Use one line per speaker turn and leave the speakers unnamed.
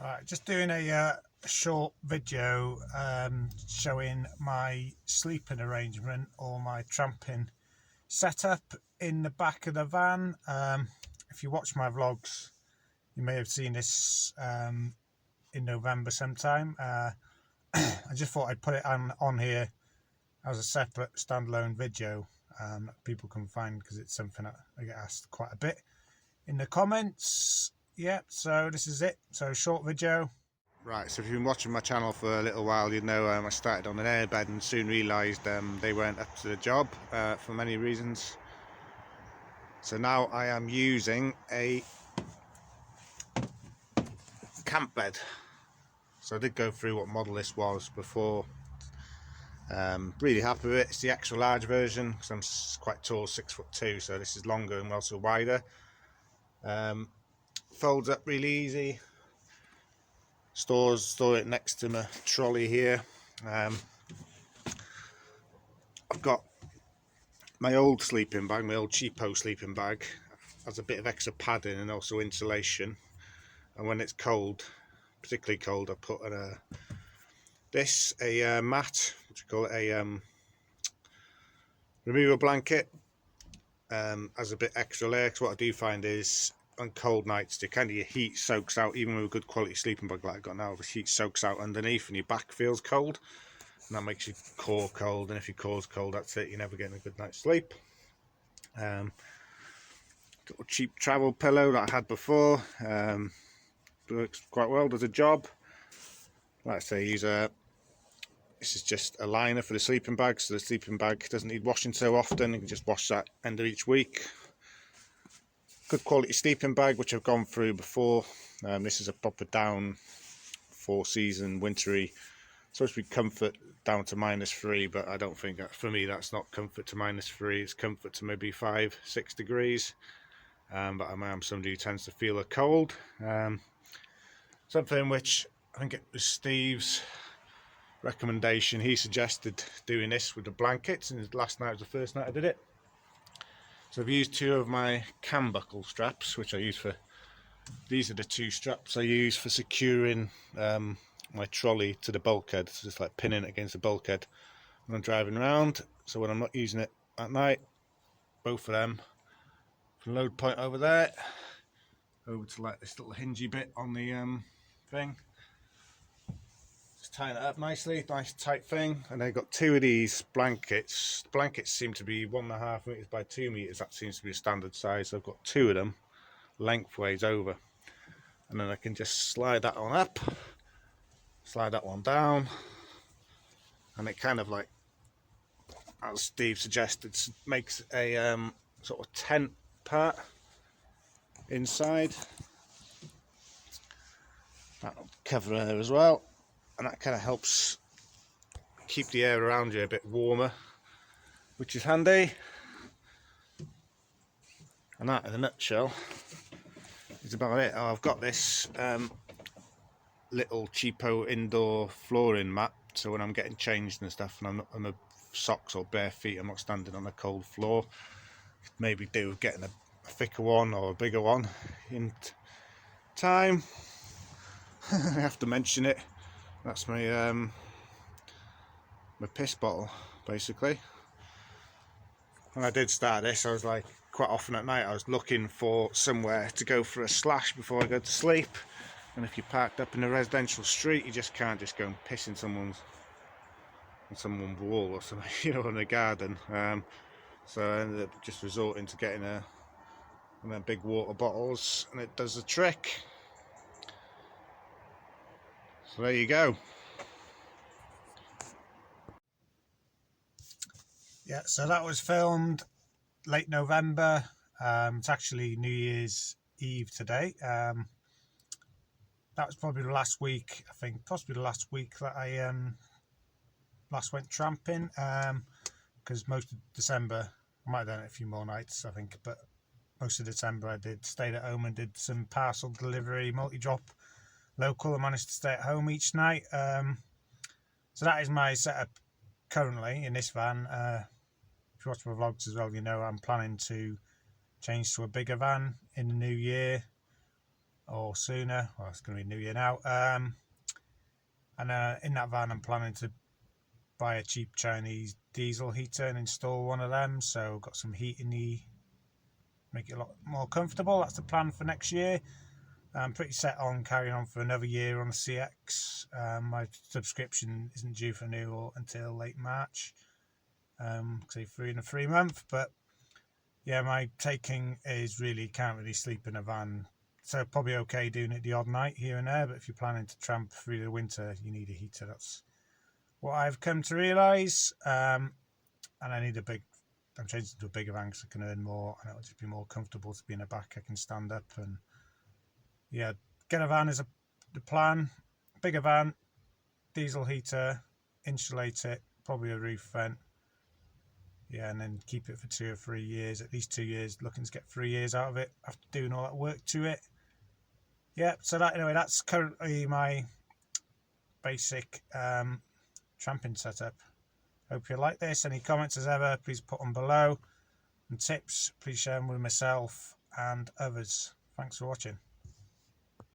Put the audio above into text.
Right, just doing a short video showing my sleeping arrangement or my tramping setup in the back of the van. If you watch my vlogs, you may have seen this in November sometime. I just thought I'd put it on here as a separate standalone video that people can find, because it's something that I get asked quite a bit in the comments. Yep, so this is it. So short video.
Right, so if you've been watching my channel for a little while, you know I started on an airbed and soon realised they weren't up to the job for many reasons. So now I am using a camp bed. So I did go through what model this was before. Really happy with it. It's the extra large version because I'm quite tall, 6'2", so this is longer and also wider. Folds up really easy. Store it next to my trolley here. I've got my old sleeping bag, my old cheapo sleeping bag, has a bit of extra padding and also insulation. And when it's cold, particularly cold, I put a mat, which we call it a removal blanket, as a bit extra layer. Because what I do find is on cold nights, the kind of your heat soaks out, even with a good quality sleeping bag like I've got now, the heat soaks out underneath and your back feels cold, and that makes your core cold, and if your core's cold, that's it, you're never getting a good night's sleep. Got a cheap travel pillow that I had before, works quite well, does a job. Like I say, this is just a liner for the sleeping bag, so the sleeping bag doesn't need washing so often. You can just wash that end of each week. Good quality sleeping bag, which I've gone through before. This is a proper down 4-season wintry, supposed to be comfort down to -3, but I don't think that, for me, that's not comfort to -3. It's comfort to maybe 5-6 degrees. But I am somebody who tends to feel a cold. Something which I think it was Steve's recommendation. He suggested doing this with the blankets, and last night was the first night I did it. So I've used 2 of my cam buckle straps, which I use for, these are the 2 straps I use for securing my trolley to the bulkhead. So just like pinning it against the bulkhead when I'm driving around. So when I'm not using it at night, both of them from load point over there over to like this little hingey bit on the thing. Just tying it up nicely, nice tight thing. And I've got 2 of these blankets. The blankets seem to be 1.5 meters by 2 meters. That seems to be a standard size. So I've got 2 of them lengthways over, and then I can just slide that one up, slide that one down, and it kind of, like, as Steve suggested, makes a sort of tent part inside. That'll cover air as well, and that kind of helps keep the air around you a bit warmer, which is handy. And that, in a nutshell, is about it. I've got this little cheapo indoor flooring mat, so when I'm getting changed and stuff, and I'm not on the socks or bare feet, I'm not standing on a cold floor. Maybe do getting a thicker one or a bigger one in time. I have to mention it. That's my my piss bottle, basically. When I did start this, I was like, quite often at night I was looking for somewhere to go for a slash before I go to sleep. And if you're parked up in a residential street, you just can't just go and piss in someone's wall or something, you know, in the garden. So I ended up just resorting to getting one of them big water bottles, and it does the trick. So there you go.
Yeah, so that was filmed late November. It's actually New Year's Eve today. That was probably the last week, I think, possibly the last week that I last went tramping, because most of December, I might have done it a few more nights, I think, but most of December I stayed at home and did some parcel delivery, multi-drop local. I managed to stay at home each night. So that is my setup currently in this van. If you watch my vlogs as well, you know I'm planning to change to a bigger van in the new year. or sooner. Well, it's going to be New Year now. And in that van, I'm planning to buy a cheap Chinese diesel heater and install one of them. So got some heat in the, make it a lot more comfortable. That's the plan for next year. I'm pretty set on carrying on for another year on the CX. My subscription isn't due for renewal until late March. Say 3 in a 3 month, but yeah, my taking is really can't really sleep in a van. So probably okay doing it the odd night here and there, but if you're planning to tramp through the winter, you need a heater. That's what I've come to realise. And I need I'm changing to a bigger van because I can earn more and it'll just be more comfortable to be in the back. I can stand up and yeah, get a van is the plan. Bigger van, diesel heater, insulate it, probably a roof vent. Yeah, and then keep it for 2 or 3 years, at least 2 years, looking to get 3 years out of it after doing all that work to it. Yeah, so that's currently my basic tramping setup. Hope you like this. Any comments as ever, please put them below. And tips, please share them with myself and others. Thanks for watching.